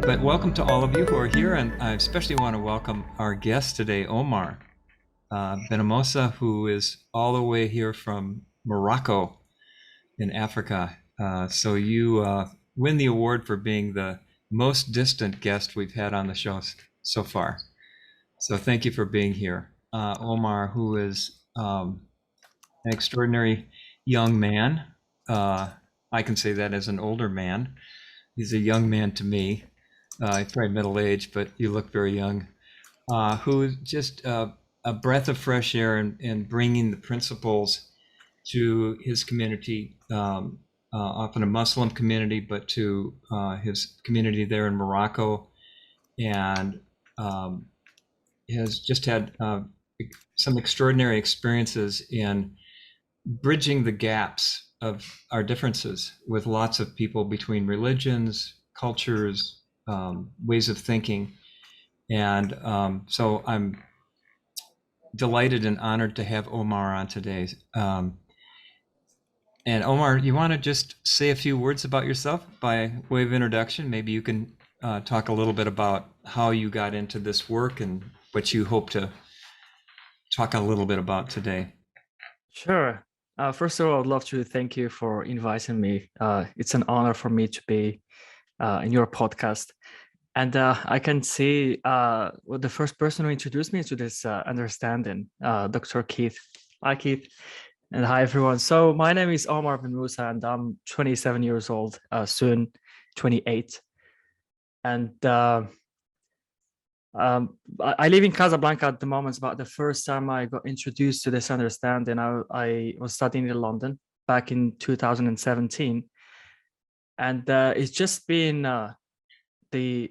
But welcome to all of you who are here, and I especially want to welcome our guest today, Omar Ben Moussa, who is all the way here from Morocco in Africa. So you win the award for being the most distant guest we've had on the show so far. So thank you for being here. Omar, who is an extraordinary young man. I can say that as an older man. He's a young man to me. He's probably middle age, but you look very young. Who is just a breath of fresh air in bringing the principles to his community, often a Muslim community, but to his community there in Morocco, and has just had some extraordinary experiences in bridging the gaps of our differences with lots of people between religions, cultures, ways of thinking. And so I'm delighted and honored to have Omar on today. And Omar, you want to just say a few words about yourself by way of introduction? Maybe you can talk a little bit about how you got into this work and what you hope to talk a little bit about today. Sure. First of all, I'd love to thank you for inviting me. It's an honor for me to be in your podcast. And I can see the first person who introduced me to this understanding, Dr. Keith. Hi, Keith. And hi, everyone. So my name is Omar Ben Moussa, and I'm 27 years old, soon 28. And I live in Casablanca at the moment, but the first time I got introduced to this understanding, I was studying in London back in 2017. And it's just been the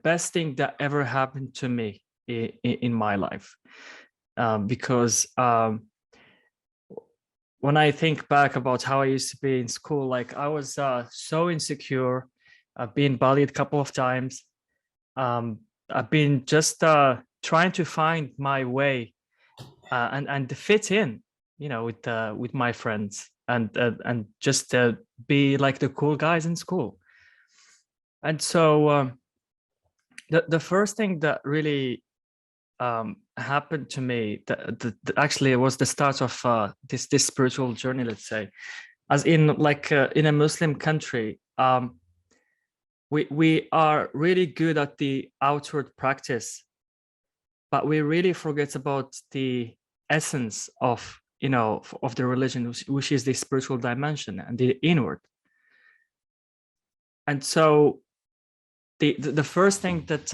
best thing that ever happened to me in my life. Because when I think back about how I used to be in school, like I was so insecure. I've been bullied a couple of times. I've been just trying to find my way and fit in, with my friends and just be like the cool guys in school. And so the first thing that really happened to me that actually was the start of this spiritual journey, let's say, as in like in a Muslim country. We are really good at the outward practice, but we really forget about the essence of the religion, which is the spiritual dimension and the inward. And so the first thing that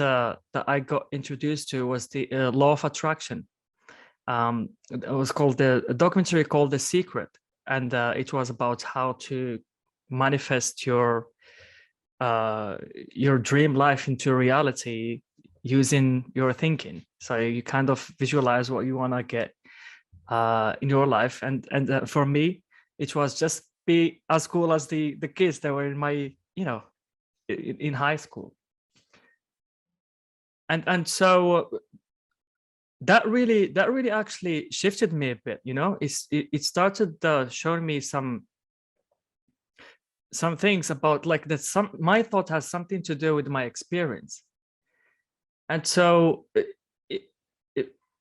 I got introduced to was the law of attraction. It was called a documentary called The Secret, and it was about how to manifest your dream life into reality using your thinking. So you kind of visualize what you want to get in your life, and for me, it was just be as cool as the kids that were in my in high school. And so that really actually shifted me a bit. It started showing me some things about like that my thought has something to do with my experience. And so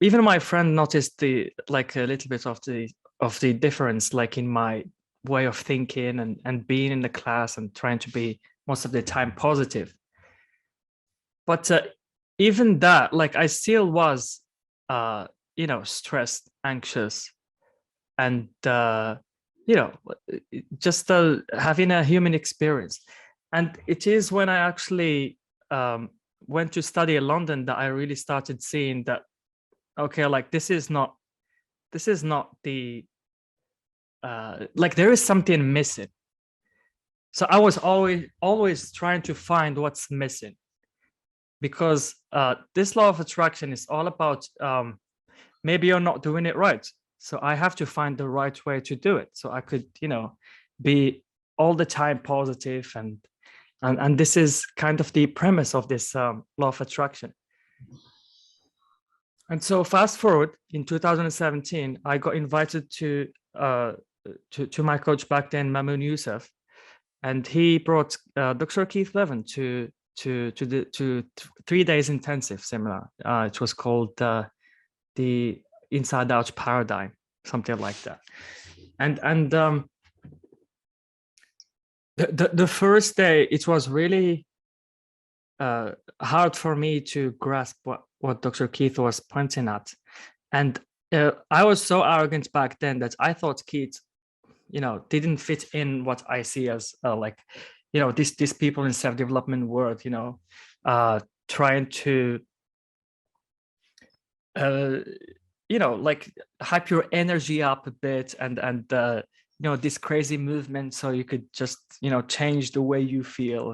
even my friend noticed a little bit of the difference, like in my way of thinking and being in the class and trying to be most of the time positive. But even that, like I still was stressed, anxious, and just having a human experience. And it is when I actually went to study in London that I really started seeing that, okay, like this is not the like there is something missing. So I was always trying to find what's missing, because this law of attraction is all about maybe you're not doing it right. So I have to find the right way to do it, so I could, be all the time positive, and this is kind of the premise of this law of attraction. And so fast forward in 2017, I got invited to my coach back then, Mamoun Youssef, and he brought Dr. Keith Levin to to 3 days intensive seminar. It was called the Inside Out Paradigm, something like that. And the first day, it was really hard for me to grasp what Dr. Keith was pointing at. And I was so arrogant back then that I thought Keith, didn't fit in what I see as these people in self-development world, trying to like hype your energy up a bit and this crazy movement so you could just change the way you feel.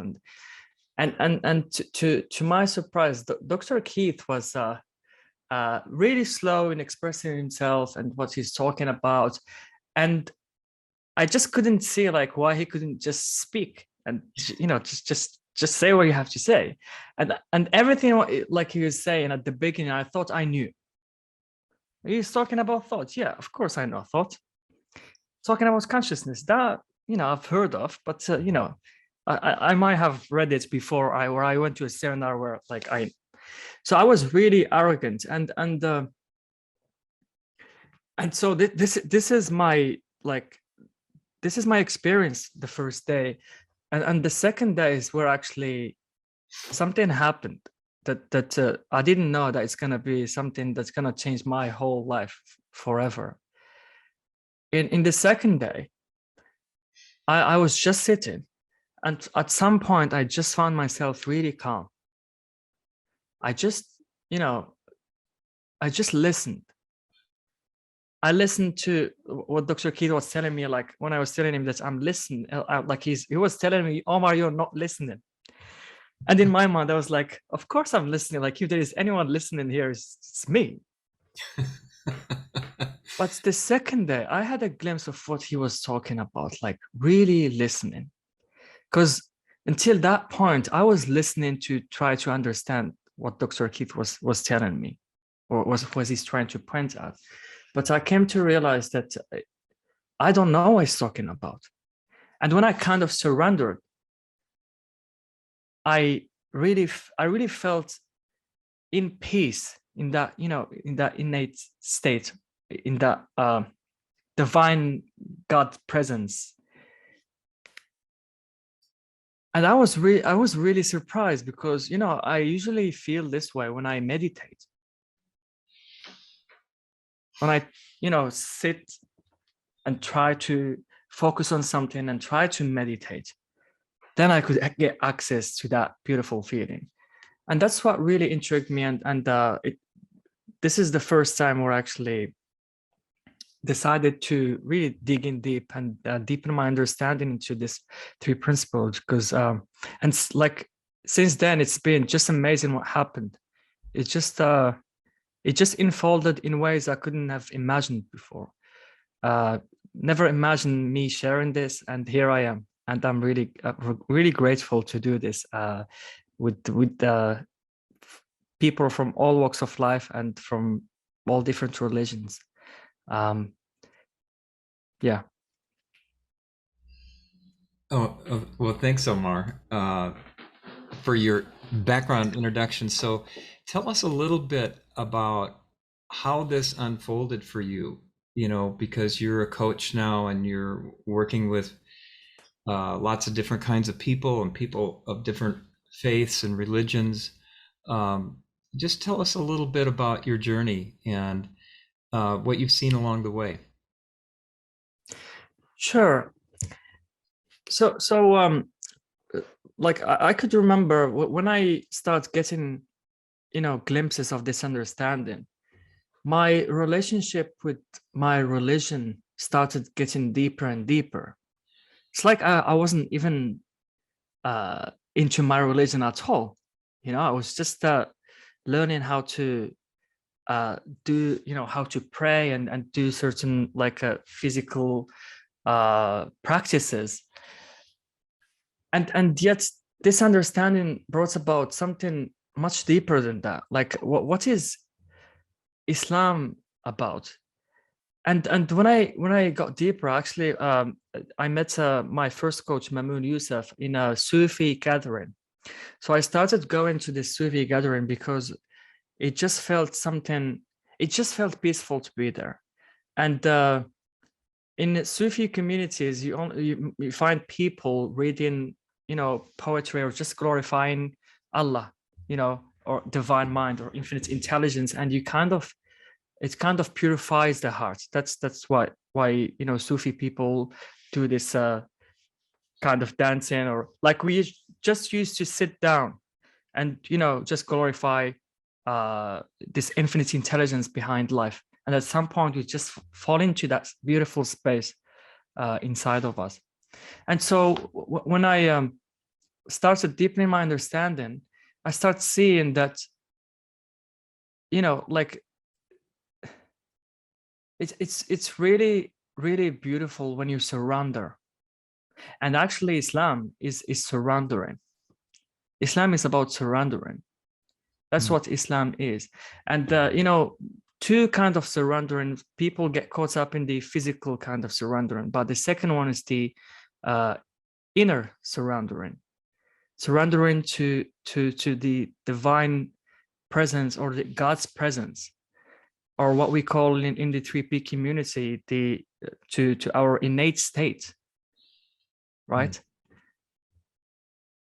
And to my surprise, Dr. Keith was really slow in expressing himself and what he's talking about, and I just couldn't see like why he couldn't just speak and just say what you have to say. And everything like he was saying at the beginning, I thought I knew. He's talking about thoughts. Yeah, of course I know thought. Talking about consciousness, that I've heard of, but I might have read it before I went to a seminar where so I was really arrogant and so this is my experience the first day, and the second day is where actually something happened that I didn't know that it's gonna be something that's gonna change my whole life forever. In the second day, I was just sitting, and at some point I just found myself really calm. I just listened. I listened to what Dr. Keith was telling me, like when I was telling him that I'm listening, like he was telling me, Omar, you're not listening. And in my mind, I was like, of course I'm listening. Like if there is anyone listening here, it's me. But the second day, I had a glimpse of what he was talking about, like really listening. Because until that point, I was listening to try to understand what Dr. Keith was telling me, or was he's trying to point at. But I came to realize that I don't know what he's talking about. And when I kind of surrendered, I really felt in peace in that, in that innate state, in that divine God presence. And I was really surprised because, I usually feel this way when I meditate. When I, sit and try to focus on something and try to meditate, then I could get access to that beautiful feeling. And that's what really intrigued me. And this is the first time where I actually decided to really dig in deep and deepen my understanding into these three principles. Because since then, it's been just amazing what happened. It just unfolded in ways I couldn't have imagined before. Never imagined me sharing this, and here I am. And I'm really, really grateful to do this with people from all walks of life and from all different religions. Yeah. Well, thanks, Omar, for your background introduction. So tell us a little bit about how this unfolded for you, because you're a coach now and you're working with lots of different kinds of people and people of different faiths and religions. Just tell us a little bit about your journey and what you've seen along the way. Sure. So I could remember when I start getting, glimpses of this understanding, my relationship with my religion started getting deeper and deeper. It's like I wasn't even into my religion at all. I was just learning how to do, how to pray and do certain physical practices. And yet this understanding brought about something much deeper than that. Like what is Islam about? And when I got deeper, actually, I met my first coach, Mamoon Youssef, in a Sufi gathering So I started going to this Sufi gathering because it just felt peaceful to be there. And in Sufi communities, you find people reading, poetry or just glorifying Allah, or divine mind or infinite intelligence, and it kind of purifies the heart. That's why Sufi people do this kind of dancing, or like we just used to sit down and just glorify this infinite intelligence behind life. And at some point, we just fall into that beautiful space inside of us. And so when I started deepening my understanding, I start seeing that, like it's really, really beautiful when you surrender. And actually, Islam is surrendering. Islam is about surrendering. That's what Islam is. And two kinds of surrendering. People get caught up in the physical kind of surrendering, but the second one is the inner surrendering to the divine presence, or the God's presence, or what we call in the 3P community to our innate state, right?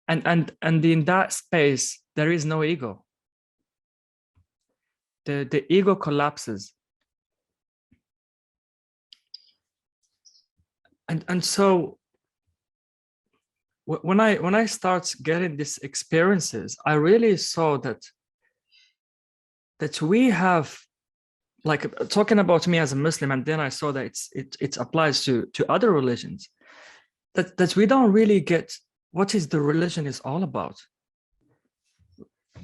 And in that space there is no ego. The ego collapses. And so when I start getting these experiences, I really saw that we have, like, talking about me as a Muslim, and then I saw that it applies to other religions, that we don't really get what is the religion is all about.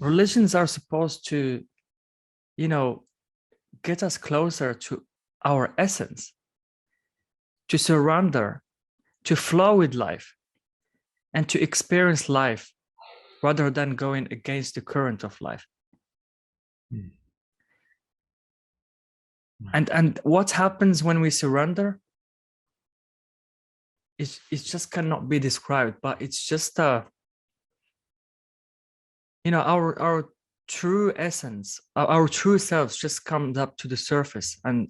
Religions are supposed to, get us closer to our essence, to surrender, to flow with life, and to experience life rather than going against the current of life. And what happens when we surrender? It just cannot be described, but it's just our true essence, our true selves just comes up to the surface and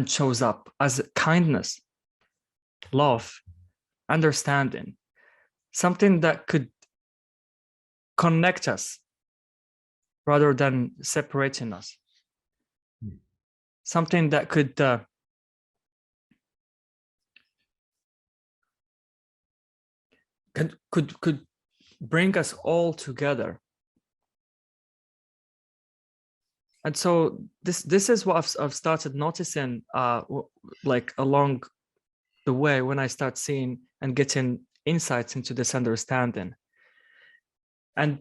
shows up as kindness, love, understanding, something that could connect us rather than separating us, something that could bring us all together. And so this is what I've started noticing, like along the way, when I start seeing and getting insights into this understanding. And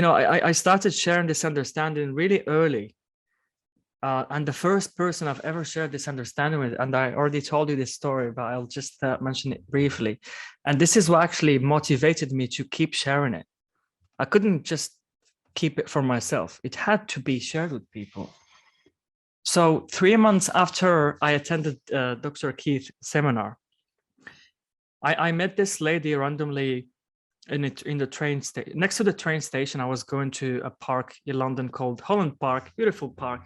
I started sharing this understanding really early. And the first person I've ever shared this understanding with, and I already told you this story, but I'll just mention it briefly. And this is what actually motivated me to keep sharing it. I couldn't just keep it for myself. It had to be shared with people. So 3 months after I attended Dr. Keith's seminar, I met this lady randomly in the train station. Next to the train station, I was going to a park in London called Holland Park, beautiful park.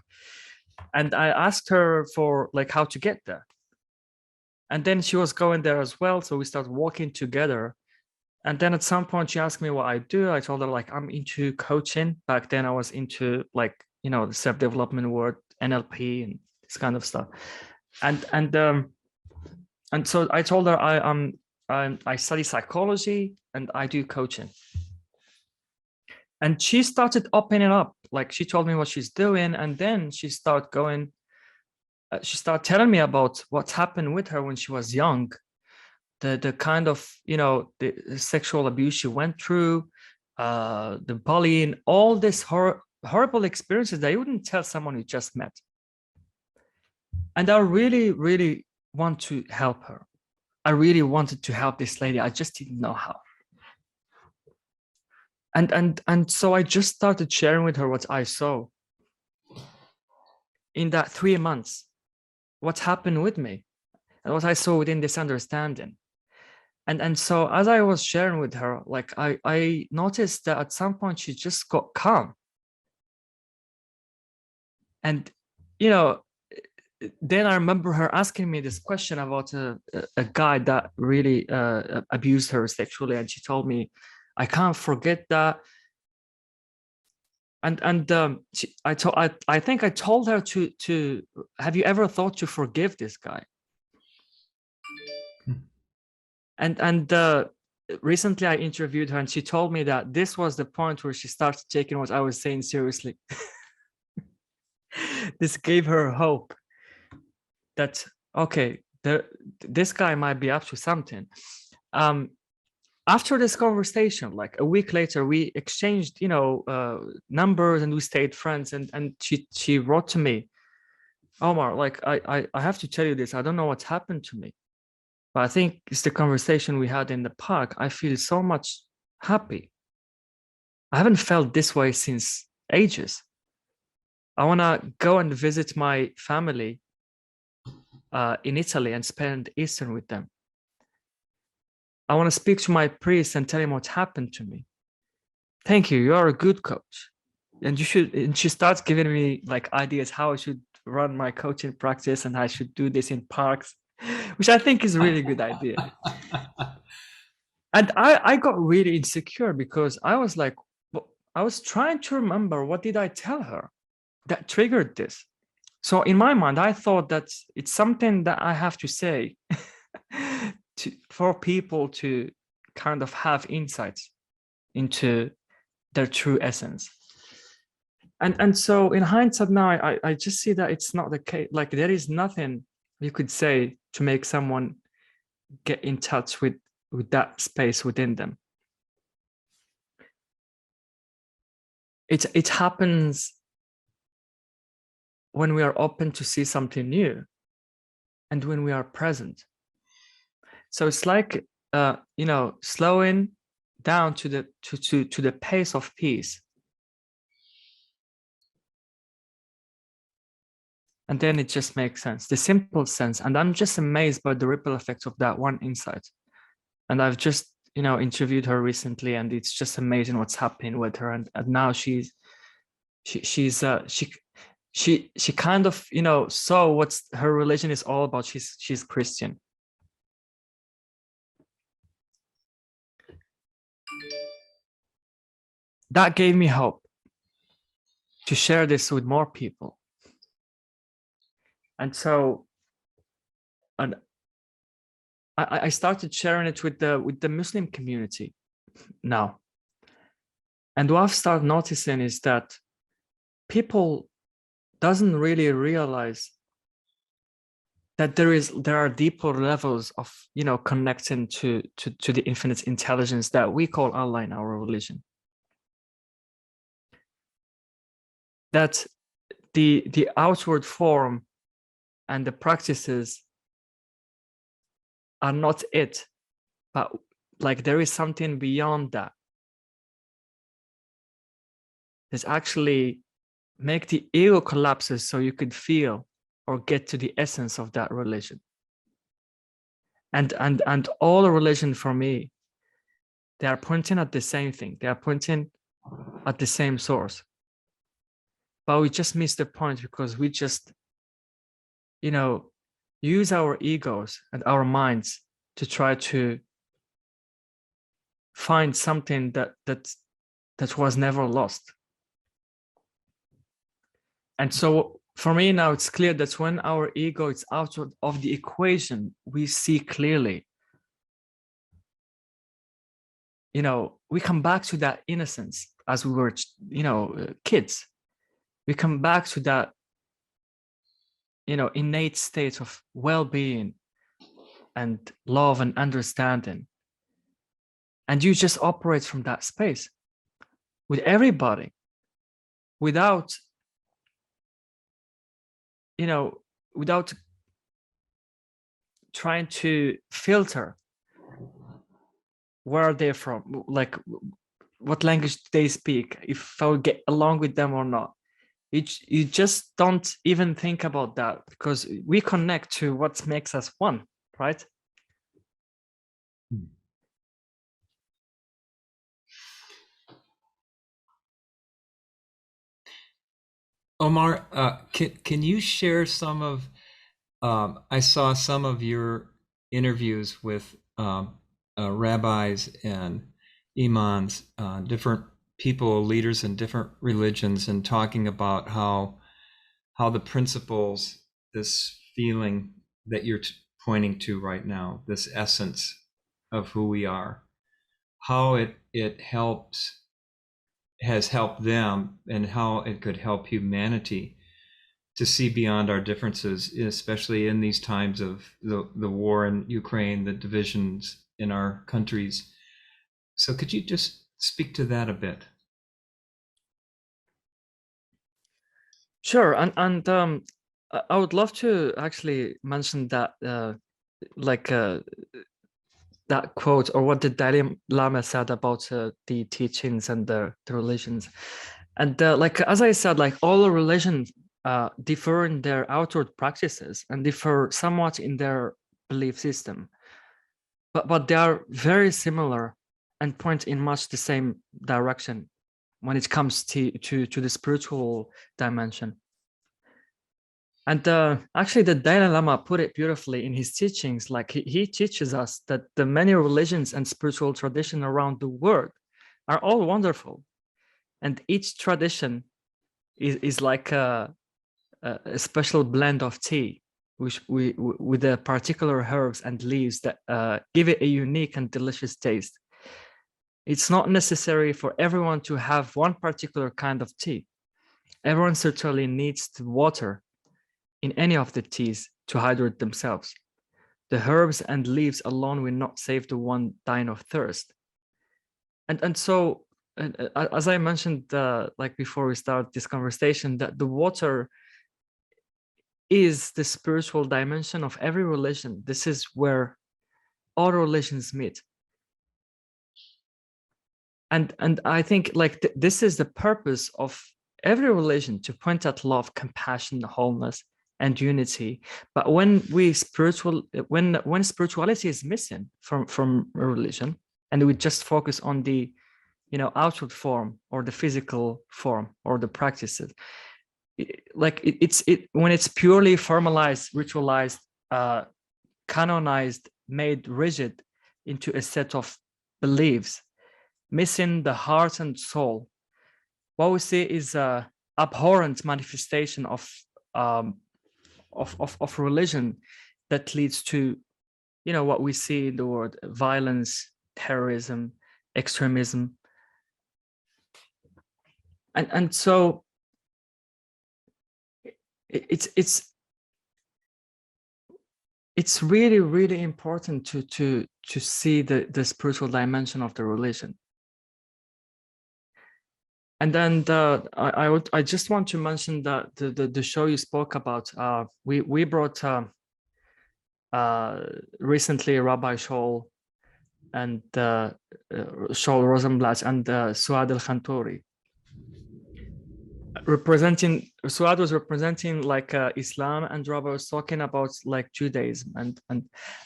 And I asked her for like how to get there. And then she was going there as well. So we started walking together. And then at some point she asked me what I do. I told her like I'm into coaching. Back then I was into like, the self-development word, NLP and this kind of stuff. And so I told her I study psychology and I do coaching. And she started opening up, like she told me what she's doing. And then she started telling me about what happened with her when she was young, the kind of, the sexual abuse she went through, the bullying, all this horrible experiences that you wouldn't tell someone you just met. And I really, really want to help her. I really wanted to help this lady. I just didn't know how. And so I just started sharing with her what I saw in that 3 months, what happened with me and what I saw within this understanding. And so as I was sharing with her, like I noticed that at some point she just got calm. And, then I remember her asking me this question about a guy that really abused her sexually. And she told me, I can't forget that. I think I told her to have you ever thought to forgive this guy? And recently I interviewed her, and she told me that this was the point where she started taking what I was saying seriously. This gave her hope that, okay, this guy might be up to something. After this conversation, like a week later, we exchanged, numbers, and we stayed friends. And she wrote to me, Omar, like I have to tell you this. I don't know what's happened to me, but I think it's the conversation we had in the park. I feel so much happy. I haven't felt this way since ages. I want to go and visit my family in Italy and spend Easter with them. I want to speak to my priest and tell him what happened to me. Thank you. You're a good coach. And you should. And she starts giving me like ideas how I should run my coaching practice, and I should do this in parks, which I think is a really good idea. And I got really insecure because I was like, I was trying to remember, what did I tell her that triggered this? So in my mind, I thought that it's something that I have to say for people to kind of have insights into their true essence. And so in hindsight now, I just see that it's not the case. Like, there is nothing you could say to make someone get in touch with that space within them. It happens when we are open to see something new, and when we are present. So it's like slowing down to the pace of peace, and then it just makes sense, the simple sense. And I'm just amazed by the ripple effects of that one insight. And I've just interviewed her recently, and it's just amazing what's happening with her. And now she kind of saw what's her religion is all about. She's Christian. That gave me hope to share this with more people. And so, and I started sharing it with the Muslim community now. And what I've started noticing is that people doesn't really realize that there are deeper levels of connecting to the infinite intelligence that we call Allah in our religion. That the outward form and the practices are not it, but like there is something beyond that. There's actually make the ego collapses so you could feel or get to the essence of that religion. And all the religion for me, they are pointing at the same thing. They are pointing at the same source. But we just miss the point because we just, use our egos and our minds to try to find something that was never lost. And so for me now, it's clear that when our ego is out of the equation, we see clearly. We come back to that innocence as we were, kids. We come back to that, innate state of well-being and love and understanding. And you just operate from that space with everybody without trying to filter where they're from, like what language they speak, if I will get along with them or not. You just don't even think about that because we connect to what makes us one, right? Omar, can you share some of? I saw some of your interviews with rabbis and imams, different people, leaders in different religions, and talking about how the principles, this feeling that you're pointing to right now, this essence of who we are, how it has helped them, and how it could help humanity to see beyond our differences, especially in these times of the war in Ukraine, the divisions in our countries. So could you just speak to that a bit? Sure, and I would love to actually mention that like that quote, or what the Dalai Lama said about the teachings and the religions. And like, as I said, like all the religions differ in their outward practices and differ somewhat in their belief system, but they are very similar and point in much the same direction when it comes to the spiritual dimension. And actually, the Dalai Lama put it beautifully in his teachings. Like he teaches us that the many religions and spiritual traditions around the world are all wonderful, and each tradition is like a special blend of tea, which we with the particular herbs and leaves that give it a unique and delicious taste. It's not necessary for everyone to have one particular kind of tea. Everyone certainly needs the water in any of the teas to hydrate themselves. The herbs and leaves alone will not save the one dying of thirst. And so, as I mentioned, like before we start this conversation, that the water is the spiritual dimension of every religion. This is where all religions meet. And I think like this is the purpose of every religion, to point at love, compassion, wholeness, and unity. But when spirituality is missing from a religion, and we just focus on the outward form or the physical form or the practices, when it's purely formalized, ritualized, canonized, made rigid into a set of beliefs, missing the heart and soul, what we see is a abhorrent manifestation of religion that leads to what we see in the world: violence, terrorism, extremism. And so it's really, really important to see the spiritual dimension of the religion. And then I just want to mention that the show you spoke about, we brought recently Rabbi Shaul and Shaul Rosenblatt and Suad al-Khantouri, Suad was representing like Islam, and Rabbi was talking about like Judaism, and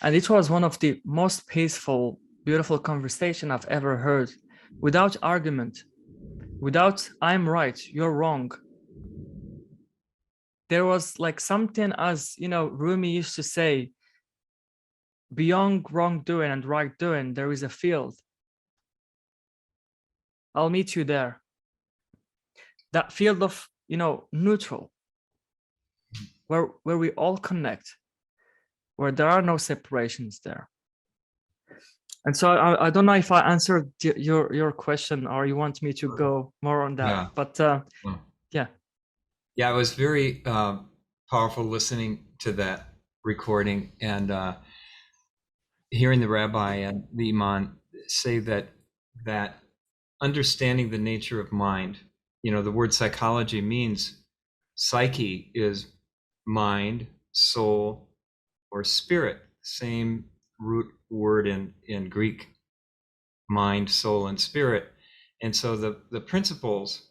it was one of the most peaceful, beautiful conversation I've ever heard, without argument, without I'm right, you're wrong. There was like something, as Rumi used to say, beyond wrongdoing and right doing, there is a field. I'll meet you there. That field of, neutral, where we all connect, where there are no separations there. And so I don't know if I answered your question, or you want me to go more on that. Yeah. But yeah. Yeah, it was very powerful listening to that recording, and hearing the rabbi and the imam say that understanding the nature of mind, the word psychology means psyche is mind, soul, or spirit, same root word in Greek, mind, soul, and spirit. And so the principles,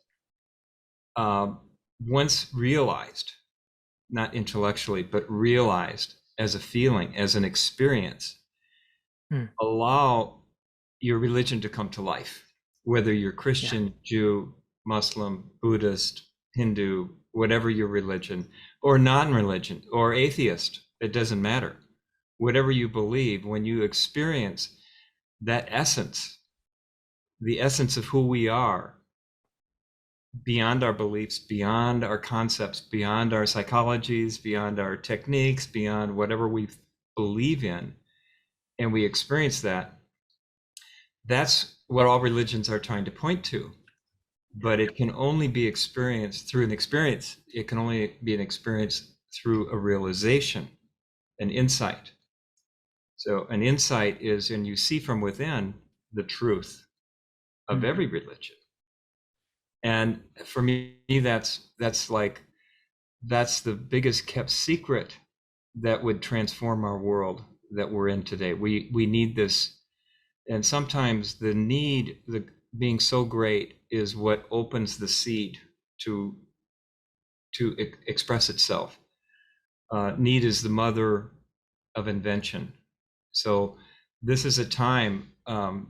once realized, not intellectually, but realized as a feeling, as an experience, allow your religion to come to life, whether you're Christian, Jew, Muslim, Buddhist, Hindu, whatever your religion, or non-religion, or atheist, it doesn't matter. Whatever you believe, when you experience that essence, the essence of who we are, beyond our beliefs, beyond our concepts, beyond our psychologies, beyond our techniques, beyond whatever we believe in, and we experience that, that's what all religions are trying to point to. But it can only be experienced through an experience. It can only be an experience through a realization, an insight. So an insight is, and you see from within the truth of every religion. And for me, that's the biggest kept secret that would transform our world that we're in today. We need this, and sometimes the need, the being so great, is what opens the seed to express itself. Need is the mother of invention. So this is a time, and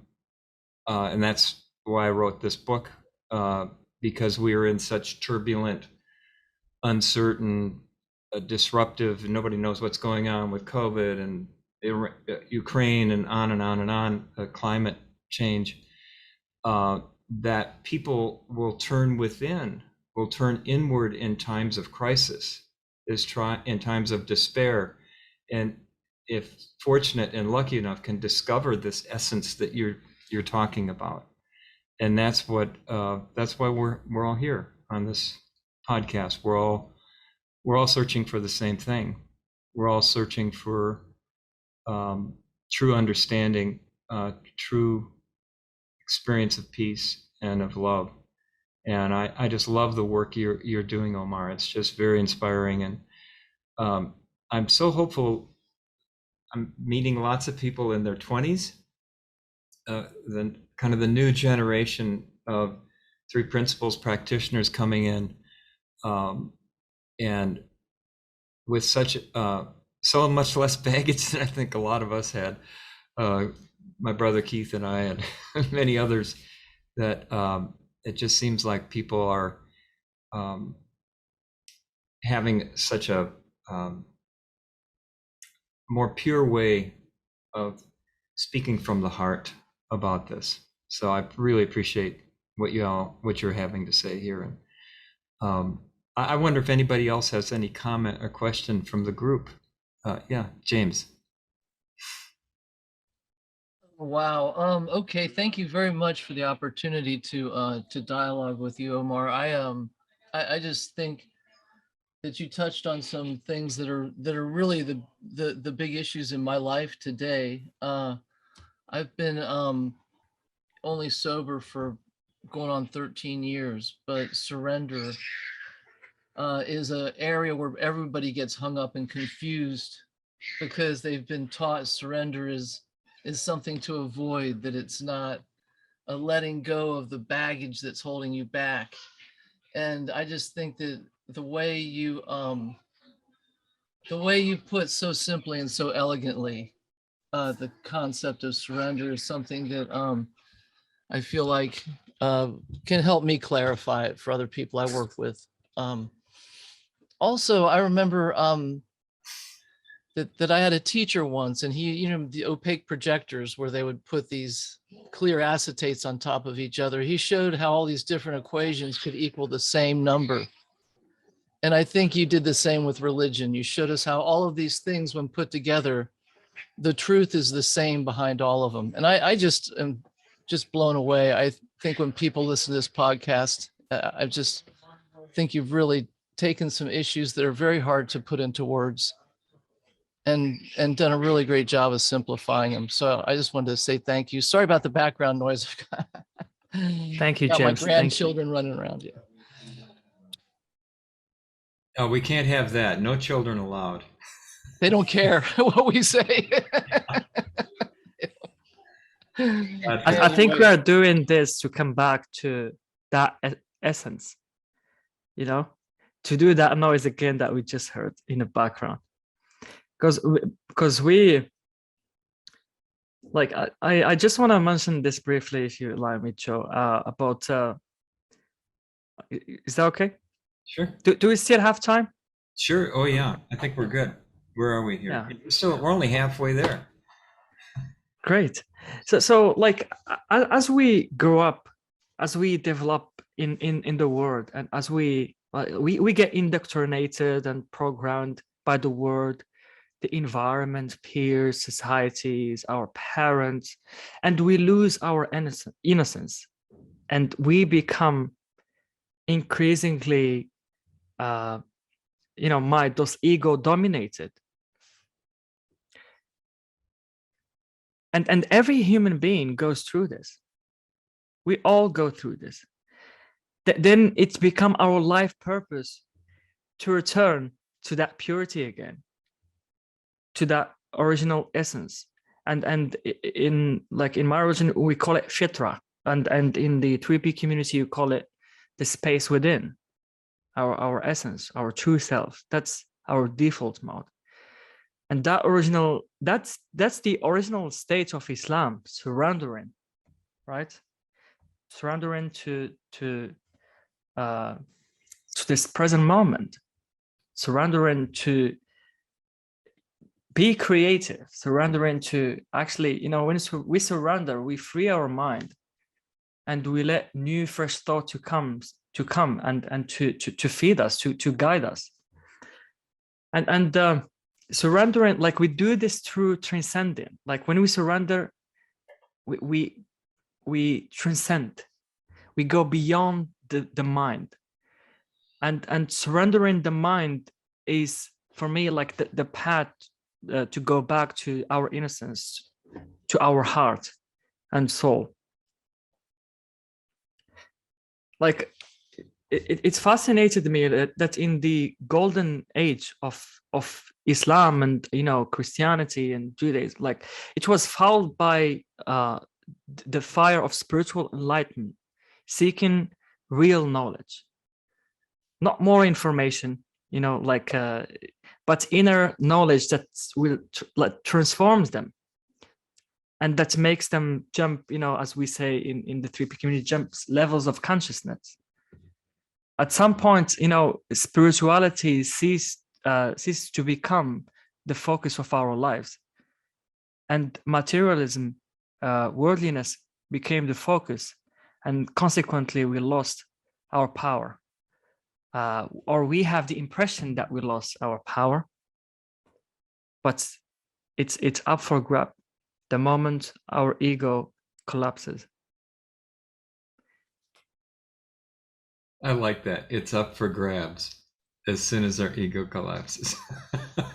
that's why I wrote this book, because we are in such turbulent, uncertain, disruptive, and nobody knows what's going on with COVID and Ukraine and on and on and on, climate change, that people will turn within, will turn inward in times of crisis, in times of despair, and if fortunate and lucky enough, can discover this essence that you're talking about. And that's why we're all here on this podcast. We're all searching for the same thing. We're all searching for true understanding, true experience of peace and of love. And I just love the work you're doing, Omar. It's just very inspiring, and I'm so hopeful. I'm meeting lots of people in their 20s, the kind of the new generation of Three Principles practitioners coming in, and with such so much less baggage than I think a lot of us had. My brother Keith and I, and many others, that it just seems like people are having such a more pure way of speaking from the heart about this. So I really appreciate what you're having to say here. And I wonder if anybody else has any comment or question from the group. Yeah, James. Wow. Okay. Thank you very much for the opportunity to dialogue with you, Omar. I just think that you touched on some things that are really the big issues in my life today. I've been only sober for going on 13 years, but surrender is an area where everybody gets hung up and confused because they've been taught surrender is something to avoid, that it's not a letting go of the baggage that's holding you back. And I just think that the way you put so simply and so elegantly the concept of surrender is something that I feel like can help me clarify it for other people I work with. Also, I remember that I had a teacher once, and he, the opaque projectors where they would put these clear acetates on top of each other. He showed how all these different equations could equal the same number. And I think you did the same with religion. You showed us how all of these things, when put together, the truth is the same behind all of them. And I just am just blown away. I think when people listen to this podcast, I just think you've really taken some issues that are very hard to put into words and done a really great job of simplifying them. So I just wanted to say thank you. Sorry about the background noise. Thank you, got James. my grandchildren running around. Yeah. Oh, we can't have that. No children allowed. They don't care what we say. I think we are doing this to come back to that essence, to do that noise again that we just heard in the background. Because we like, I just want to mention this briefly, if you allow me, Joe, about, is that okay? Sure. Do we still have time? Sure. Oh yeah. I think we're good. Where are we here? Yeah. So we're only halfway there. Great. So like as we grow up, as we develop in the world, and as we get indoctrinated and programmed by the world, the environment, peers, societies, our parents, and we lose our innocence, and we become increasingly, those ego dominated. And every human being goes through this. We all go through this. Then it's become our life purpose to return to that purity again, to that original essence. And in my religion, we call it fitra, and in the 3P community, you call it the space within, our essence, our true self. That's our default mode. And that's the original state of Islam, surrendering, right? Surrendering to this present moment, surrendering to be creative, surrendering to actually, when we surrender, we free our mind, and we let new fresh thought to come and to feed us, to guide us. And surrendering, like we do this through transcending. Like when we surrender, we transcend, we go beyond the mind, and surrendering the mind is for me like the path to go back to our innocence, to our heart and soul. Like it's fascinated me that in the golden age of Islam and Christianity and Judaism, like it was followed by the fire of spiritual enlightenment, seeking real knowledge, not more information, but inner knowledge that will transforms them, and that makes them jump, as we say in the 3P community, jumps levels of consciousness. At some point, spirituality ceased to become the focus of our lives, and materialism, worldliness became the focus, and consequently we lost our power, or we have the impression that we lost our power, but it's up for grab the moment our ego collapses. I like that. It's up for grabs as soon as our ego collapses. Thank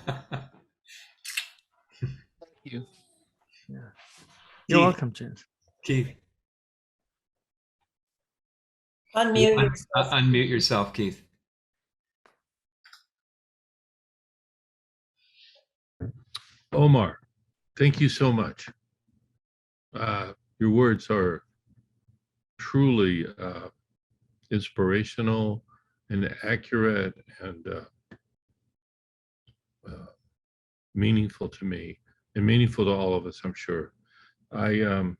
you. Yeah. You're Keith. welcome, James. Keith. Unmute yourself. Unmute yourself, Keith. Omar, thank you so much. Your words are truly inspirational and accurate and meaningful to me and meaningful to all of us, I'm sure. I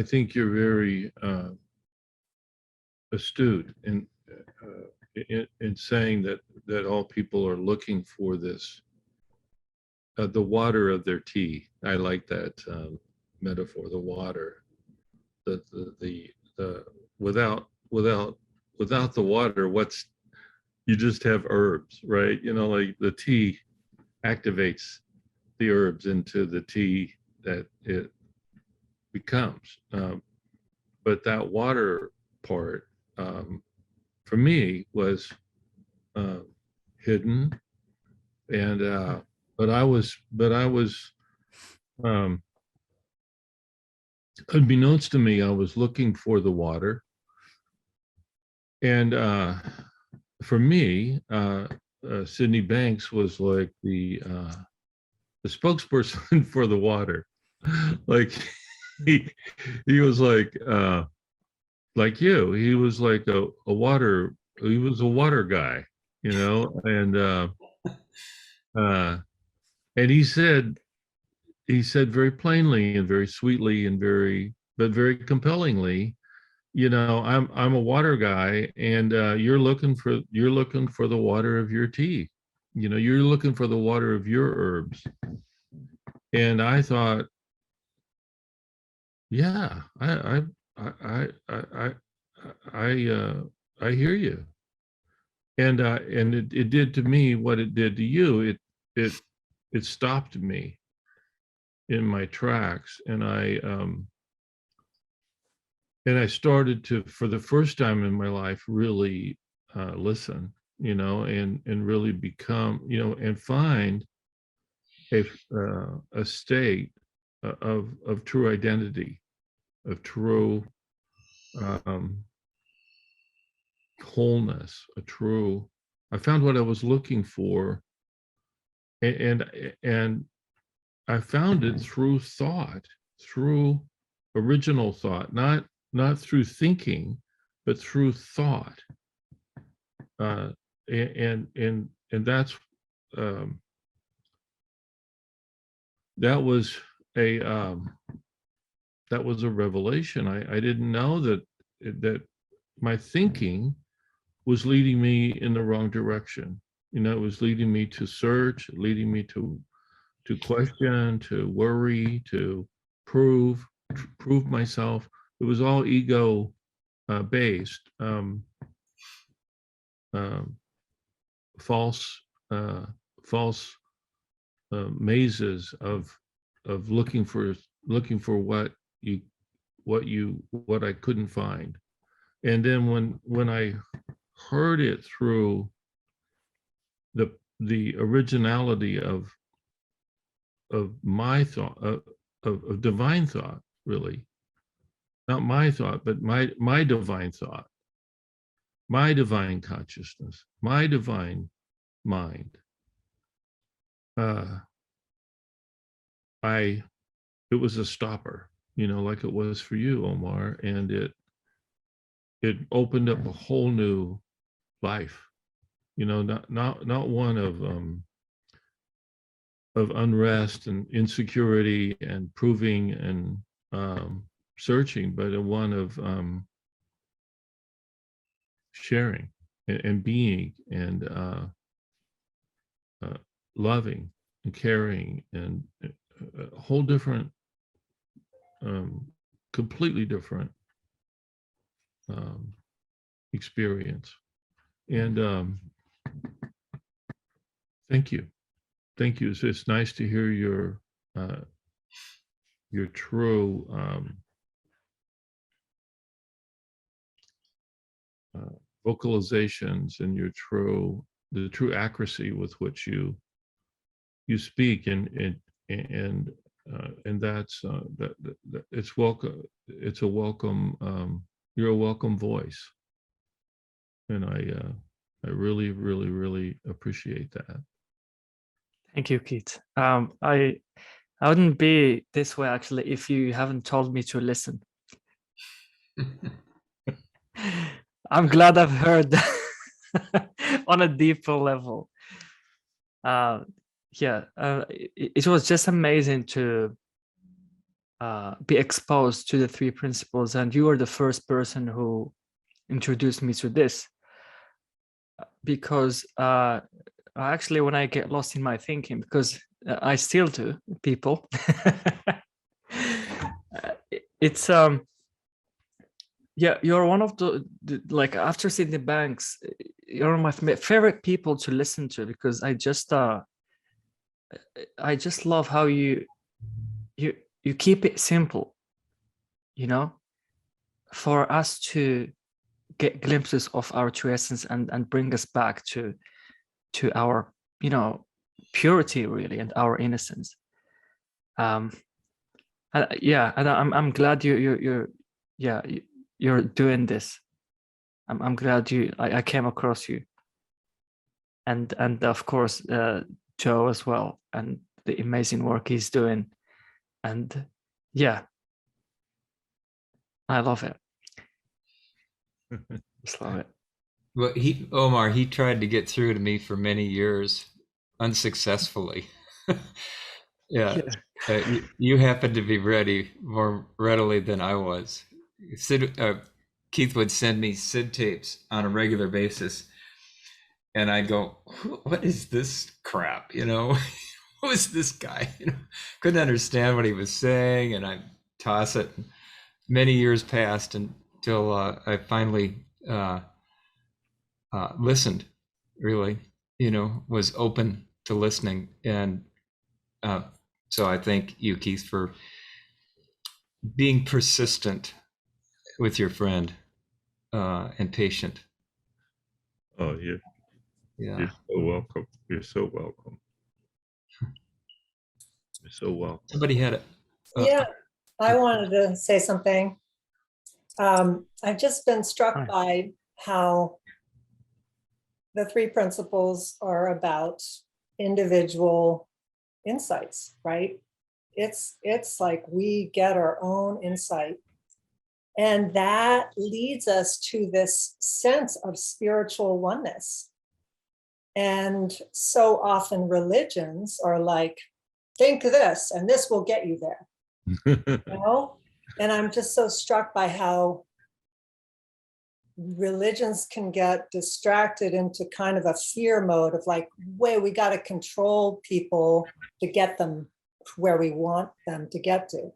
think you're very astute in saying that all people are looking for this, the water of their tea. I like that metaphor, the water, the without the water, you just have herbs, right? Like the tea activates the herbs into the tea that it becomes. But that water part, for me, was hidden, and but I was unbeknownst to me, I was looking for the water, and for me, Sydney Banks was like the spokesperson for the water. Like he was like you. He was like he was a water guy. you know, and he said very plainly and very sweetly and very compellingly, you know, I'm a water guy, and you're looking for the water of your tea. You know, you're looking for the water of your herbs. And I thought, yeah, I hear you. And it did to me what it did to you. It stopped me in my tracks, and I started to, for the first time in my life, really listen, you know, and really become, you know, and find a state of true identity, of true wholeness, I found what I was looking for, and I found it through thought, through original thought, not through thinking, but through thought. And that's that was a revelation. I didn't know that my thinking was leading me in the wrong direction. You know, it was leading me to search, leading me to question, to worry, to prove myself. It was all ego based, false mazes of looking for what I couldn't find. And then when I heard it through the originality of my thought, of divine thought, really, not my thought, but my divine thought, my divine consciousness, my divine mind. It was a stopper, you know, like it was for you, Omar, and it opened up a whole new life, you know, not one of unrest and insecurity and proving and searching, but a one of sharing and being and loving and caring, and a whole different, completely different experience. And thank you. It's nice to hear your true vocalizations and the true accuracy with which you speak, and that's that it's welcome. It's a welcome. You're a welcome voice, and I really, really, really appreciate that. Thank you, Keith. I wouldn't be this way actually if you haven't told me to listen. I'm glad I've heard on a deeper level. It was just amazing to be exposed to the three principles, and you were the first person who introduced me to this, because actually when I get lost in my thinking, because I still do, people, it's yeah, you're one of the like, after Sydney Banks, you're one of my favorite people to listen to, because I just love how you keep it simple, you know, for us to get glimpses of our true essence and bring us back to our, you know, purity really, and our innocence. And I'm glad you're doing this. I'm glad I came across you, and of course Joe as well, and the amazing work he's doing. And yeah, I love it. Just love it. Well, Omar, he tried to get through to me for many years, unsuccessfully. Yeah, Yeah. you happened to be ready more readily than I was. Keith would send me Sid tapes on a regular basis, and I'd go, "What is this crap?" Who is this guy? Couldn't understand what he was saying, and I toss it. Many years passed until I finally listened. Really, was open to listening, and uh, so I thank you, Keith, for being persistent with your friend and patient. Oh, you're Yeah. so welcome. You're so welcome. You're so welcome. Somebody had it. Yeah, I wanted to say something. I've just been struck by how the three principles are about individual insights, right? It's like we get our own insight. And that leads us to this sense of spiritual oneness. And so often religions are like, think this, and this will get you there. And I'm just so struck by how religions can get distracted into kind of a fear mode of like, wait, we got to control people to get them where we want them to get to.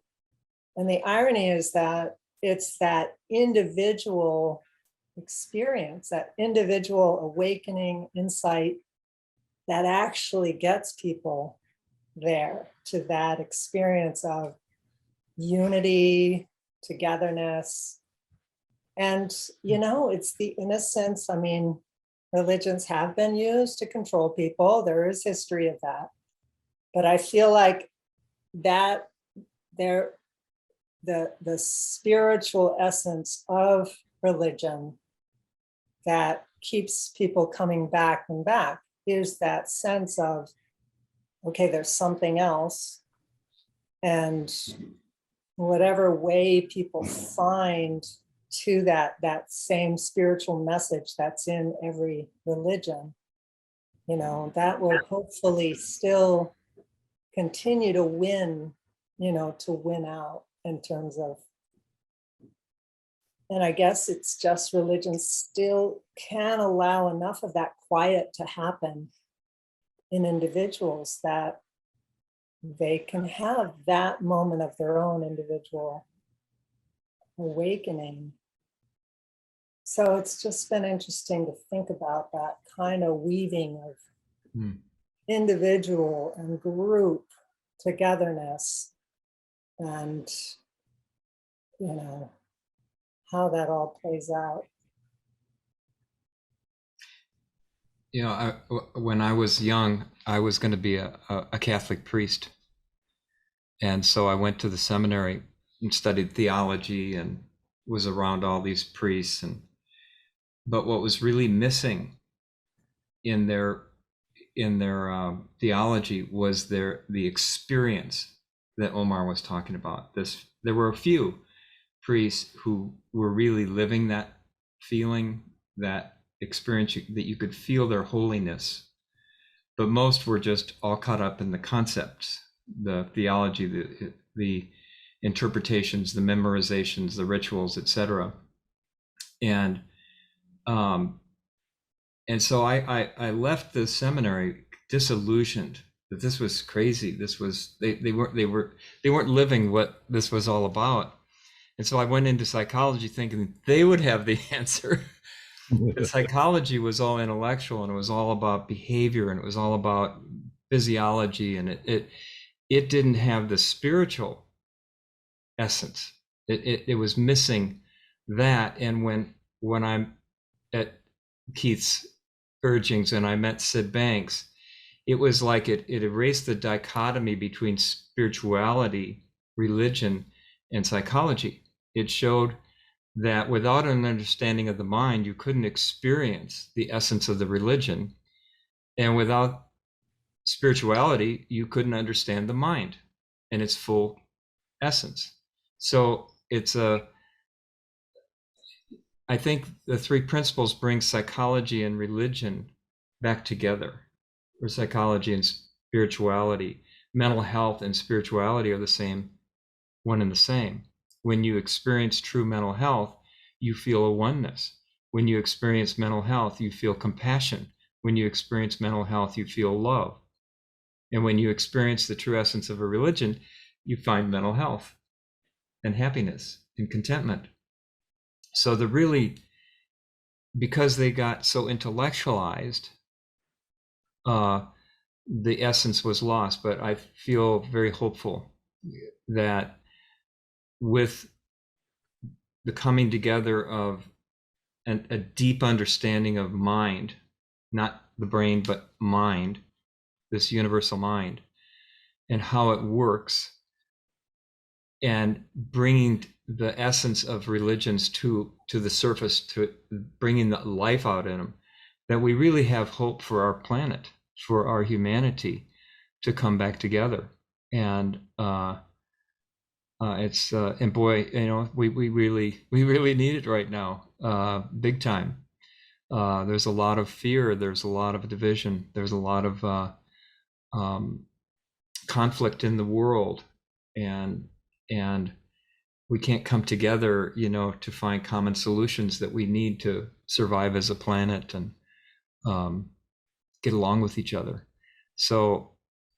And the irony is that it's that individual experience, that individual awakening insight that actually gets people there to that experience of unity, togetherness. And, it's the innocence. I mean, religions have been used to control people. There is history of that. But I feel like that the spiritual essence of religion that keeps people coming back and back is that sense of, okay, there's something else. And whatever way people find to that same spiritual message that's in every religion, that will hopefully still continue to win, to win out in terms of, and I guess it's just religion still can allow enough of that quiet to happen in individuals that they can have that moment of their own individual awakening. So it's just been interesting to think about that kind of weaving of individual and group togetherness and, how that all plays out. When I was young, I was going to be a Catholic priest. And so I went to the seminary and studied theology and was around all these priests. But what was really missing in their theology was the experience that Omar was talking about. There were a few priests who were really living that feeling, that experience, that you could feel their holiness, but most were just all caught up in the concepts, the theology, the interpretations, the memorizations, the rituals, etc. And so I left the seminary disillusioned that this was crazy. This was they weren't living what this was all about. And so I went into psychology thinking they would have the answer. But psychology was all intellectual, and it was all about behavior, and it was all about physiology, and it didn't have the spiritual essence. It was missing that. And when I'm at Keith's urgings and I met Sid Banks, it was like it erased the dichotomy between spirituality, religion, and psychology. It showed that without an understanding of the mind, you couldn't experience the essence of the religion. And without spirituality, you couldn't understand the mind and its full essence. So I I think the three principles bring psychology and religion back together, or psychology and spirituality. Mental health and spirituality are the same, one and the same. When you experience true mental health, you feel a oneness. When you experience mental health, you feel compassion. When you experience mental health, you feel love. And when you experience the true essence of a religion, you find mental health and happiness and contentment. So because they got so intellectualized, the essence was lost. But I feel very hopeful that with the coming together of a deep understanding of mind, not the brain, but mind, this universal mind, and how it works, and bringing the essence of religions to the surface, to bringing the life out in them, that we really have hope for our planet, for our humanity to come back together. And and boy, we really need it right now, big time. There's a lot of fear, there's a lot of division, there's a lot of conflict in the world, and we can't come together, to find common solutions that we need to survive as a planet and get along with each other. So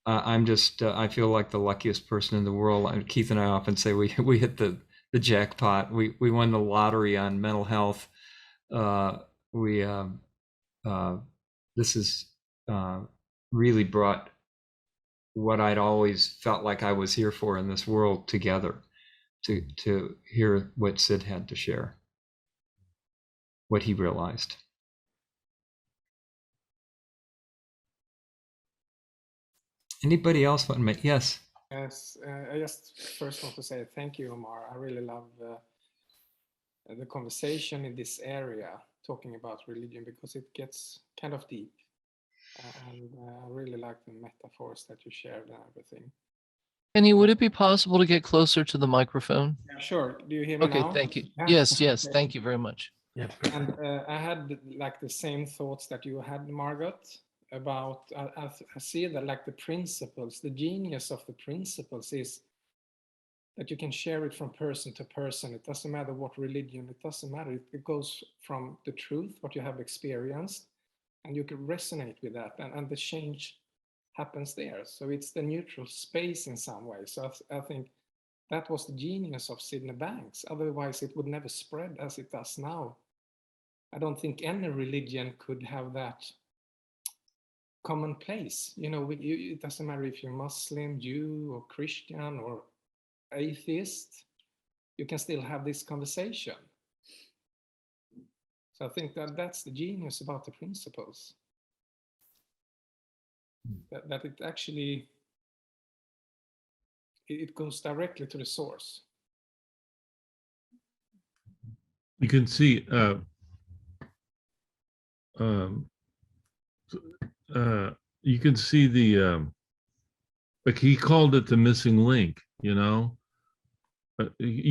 I feel like the luckiest person in the world. Keith and I often say we hit the jackpot. We won the lottery on mental health. This has really brought what I'd always felt like I was here for in this world together, to hear what Sid had to share, what he realized. Anybody else want to make? Yes. Yes, I just first want to say thank you, Omar. I really love the conversation in this area, talking about religion, because it gets kind of deep. And I really like the metaphors that you shared and everything. Kenny, would it be possible to get closer to the microphone? Yeah, sure. Do you hear me Okay, now? thank you. Yeah. Yes, Okay. thank you very much. Yeah. And I had like the same thoughts that you had, Margot, about, I see that like the principles, the genius of the principles is that you can share it from person to person. It doesn't matter what religion, it doesn't matter. It goes from the truth, what you have experienced, and you can resonate with that, and the change happens there. So it's the neutral space in some way. So I think that was the genius of Sydney Banks. Otherwise, it would never spread as it does now. I don't think any religion could have that commonplace. It doesn't matter if you're Muslim, Jew, or Christian, or atheist, you can still have this conversation. So I think that's the genius about the principles. That it actually, it goes directly to the source. You can see you can see the like he called it the missing link, you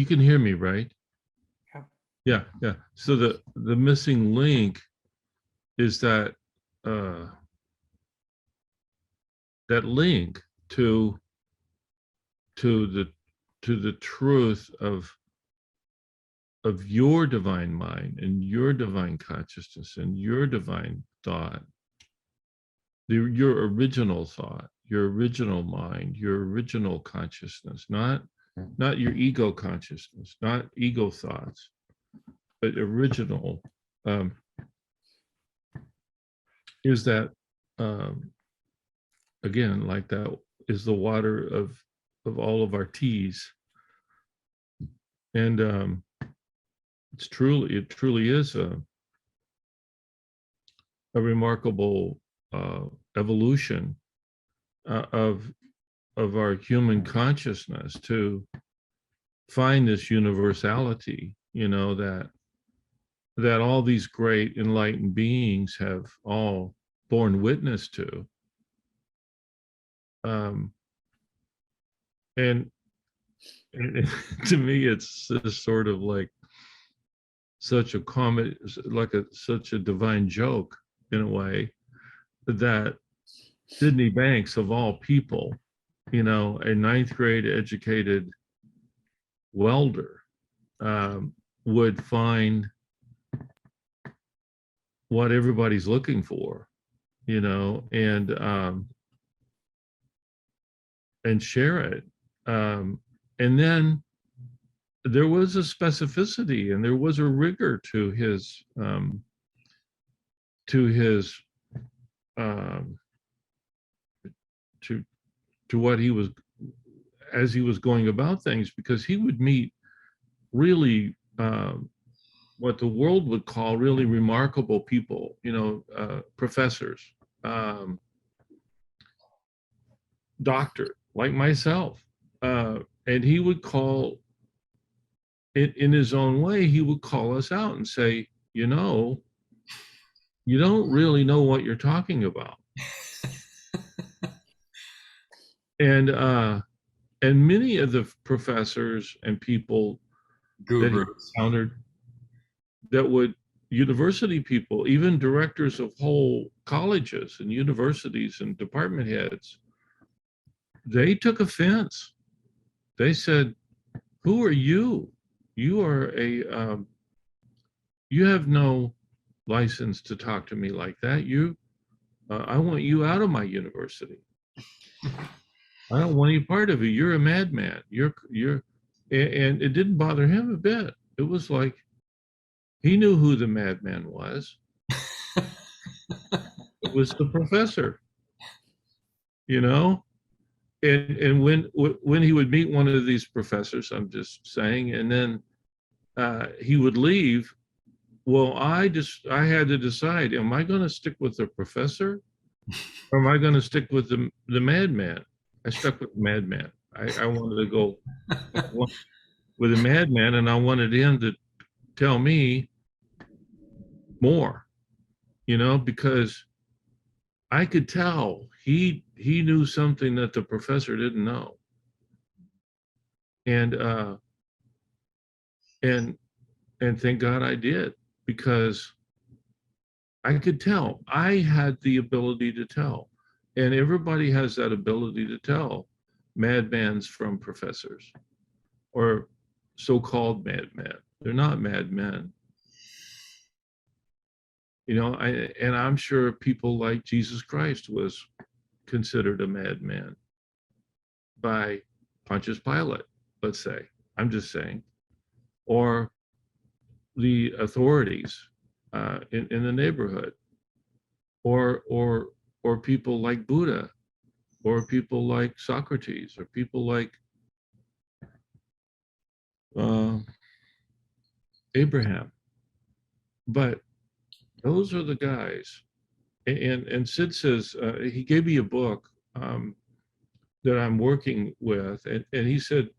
can hear me, right? Yeah. So the missing link is that that link to the truth of your divine mind and your divine consciousness and your divine thought, your original thought, your original mind, your original consciousness, not your ego consciousness, not ego thoughts, but original, is that, again, like that is the water of all of our teas. And it truly is a remarkable evolution of our human consciousness to find this universality, that all these great enlightened beings have all borne witness to. And to me, it's sort of like such a comedy, like such a divine joke in a way, that Sydney Banks, of all people, you know, a ninth grade educated welder, would find what everybody's looking for, you know, and share it. And then there was a specificity and there was a rigor to his to what he was, as he was going about things, because he would meet really what the world would call really remarkable people, you know, professors, doctor like myself, and he would call it, in his own way, he would call us out and say, you know, you don't really know what you're talking about. And many of the professors and people that he encountered, that would, university people, even directors of whole colleges and universities and department heads, they took offense. They said, who are you? You are you have no license to talk to me like that. I want you out of my university. I don't want any part of it. You're a madman. And it didn't bother him a bit. It was like, he knew who the madman was. It was the professor, you know? And when he would meet one of these professors, I'm just saying, and then he would leave, well, I had to decide, am I going to stick with the professor or am I going to stick with the madman? I stuck with the madman. I wanted to go with the madman, and I wanted him to tell me more, you know, because I could tell he knew something that the professor didn't know. And thank God I did, because I could tell. I had the ability to tell. And everybody has that ability to tell madmans from professors, or so-called madmen. They're not madmen. You know, and I'm sure people like Jesus Christ was considered a madman by Pontius Pilate, let's say. I'm just saying. Or the authorities in the neighborhood, or people like Buddha, or people like Socrates, or people like Abraham. But those are the guys. And Sid says, he gave me a book that I'm working with, and he said,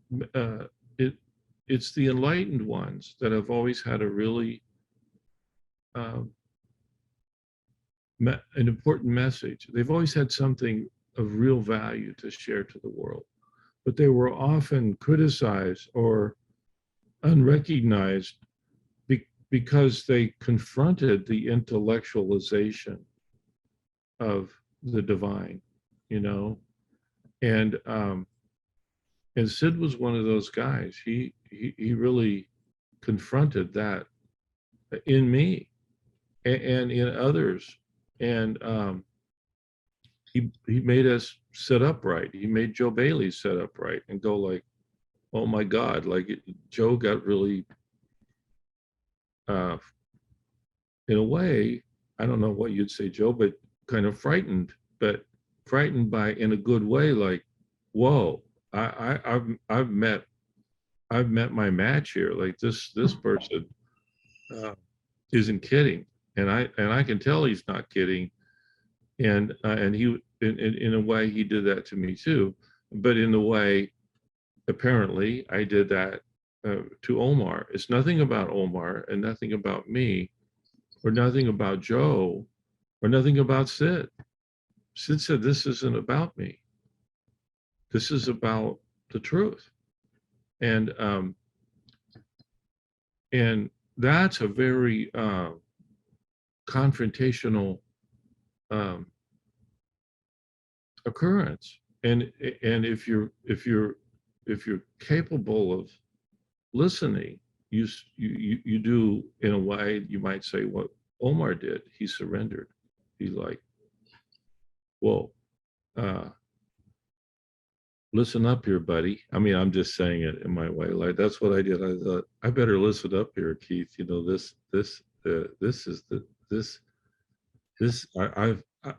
it's the enlightened ones that have always had a really an important message. They've always had something of real value to share to the world, but they were often criticized or unrecognized because they confronted the intellectualization of the divine, you know. And Sid was one of those guys. He really confronted that in me and in others. And he made us sit upright. He made Joe Bailey sit upright and go like, oh my God, like Joe got really, in a way, I don't know what you'd say, Joe, but kind of frightened, but frightened by, in a good way, like, whoa, I've met my match here. Like this person isn't kidding, and I can tell he's not kidding, and he, in a way, he did that to me too, but in the way, apparently, I did that to Omar. It's nothing about Omar and nothing about me, or nothing about Joe, or nothing about Sid. Sid said, this isn't about me. This is about the truth. And that's a very confrontational occurrence. And if you're capable of listening, you do, in a way, you might say what Omar did. He surrendered. He's like, whoa, listen up here, buddy. I mean, I'm just saying it in my way. Like, that's what I did. I thought, I better listen up here, Keith. You know,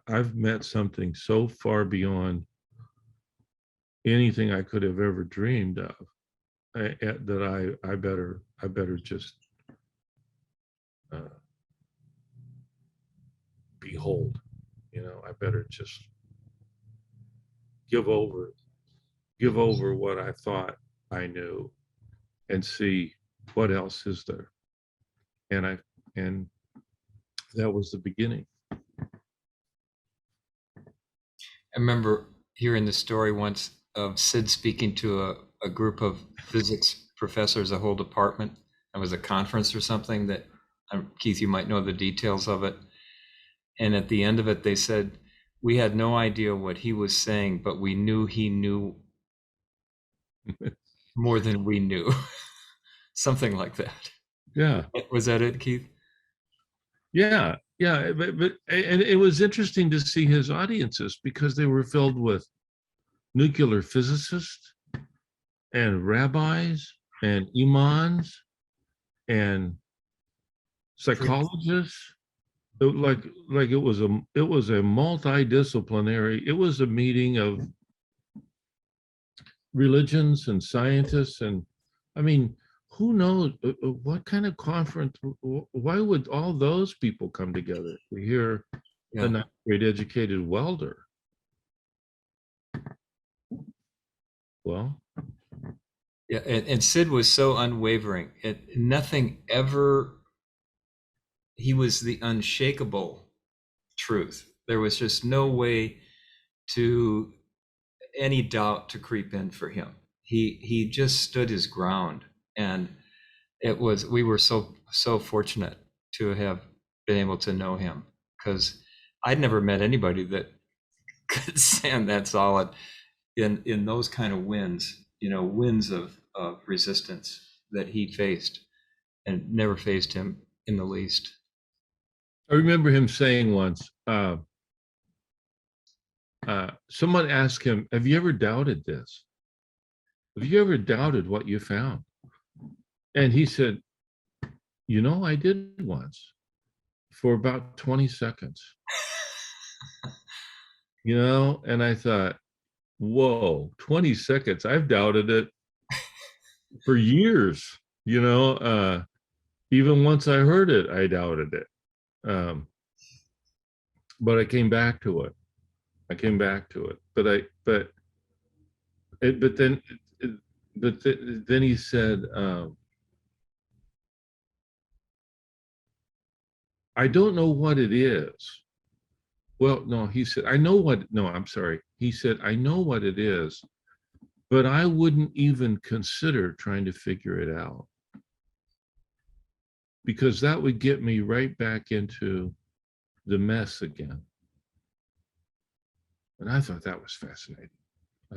I've met something so far beyond anything I could have ever dreamed of, that I better just behold. You know, I better just give over what I thought I knew and see what else is there. And that was the beginning. I remember hearing the story once of Sid speaking to a group of physics professors, a whole department. It was a conference or something that, Keith, you might know the details of it. And at the end of it, they said, we had no idea what he was saying, but we knew he knew more than we knew. Something like that. Yeah. Was that it, Keith? Yeah. Yeah. But and it was interesting to see his audiences, because they were filled with nuclear physicists and rabbis and imams and psychologists. Like it was a multidisciplinary. It was a meeting of religions and scientists, and I mean, who knows what kind of conference? Why would all those people come together to hear a not great educated welder? Well, yeah, and Sid was so unwavering. Nothing ever. He was the unshakable truth. There was just no way to any doubt to creep in for him. He just stood his ground, and we were so fortunate to have been able to know him, because I'd never met anybody that could stand that solid in those kind of winds, winds of resistance that he faced, and never faced him in the least. I remember him saying once, someone asked him, have you ever doubted this? Have you ever doubted what you found? And he said, I did once, for about 20 seconds. And I thought, whoa, 20 seconds. I've doubted it for years. Even once I heard it, I doubted it. But I came back to it. But then he said, I don't know what it is. Well, no, he said, He said, I know what it is, but I wouldn't even consider trying to figure it out, because that would get me right back into the mess again. And I thought that was fascinating. I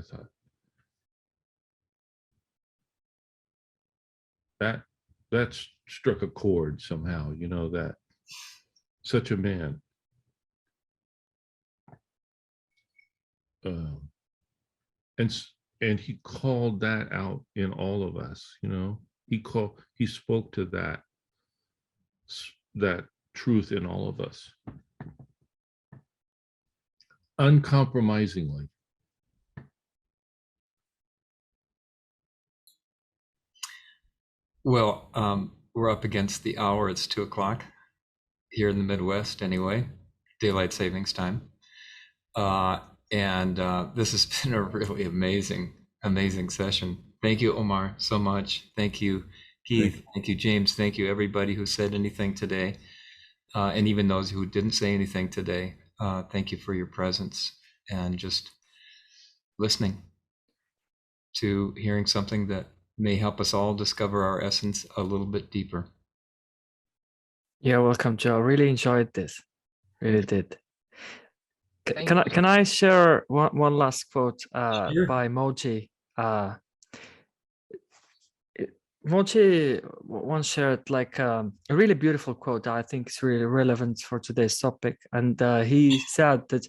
thought that struck a chord somehow, that such a man. And he called that out in all of us. He spoke to that truth in all of us, uncompromisingly. Well, we're up against the hour. It's 2:00 here in the Midwest, anyway, daylight savings time. And this has been a really amazing session. Thank you, Omar, so much. Thank you, Keith. Thank you, James. Thank you, everybody who said anything today, and even those who didn't say anything today. Thank you for your presence and just listening to hearing something that may help us all discover our essence a little bit deeper. You're welcome, Joe. Really enjoyed this. Really did. Thank Can I you. can I share one last quote Sure. by Moji? Moji once shared like a really beautiful quote that I think is really relevant for today's topic, and he said that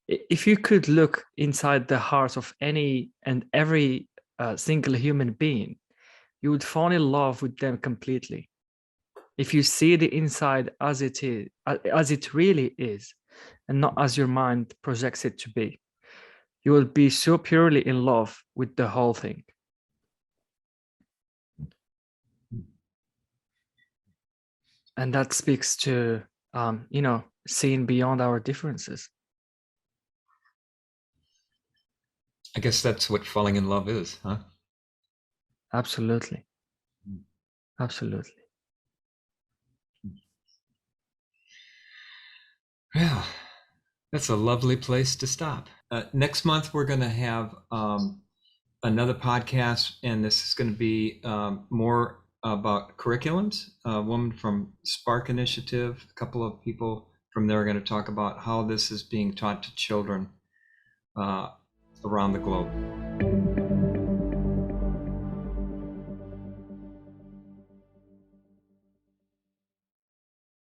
if you could look inside the heart of any and every single human being, you would fall in love with them completely. If you see the inside as it is, as it really is, and not as your mind projects it to be, you will be so purely in love with the whole thing. And that speaks to, seeing beyond our differences. I guess that's what falling in love is, huh? Absolutely. Absolutely. Yeah, that's a lovely place to stop. Next month, we're going to have another podcast, and this is going to be more about curriculums. A woman from Spark Initiative, a couple of people from there are going to talk about how this is being taught to children around the globe.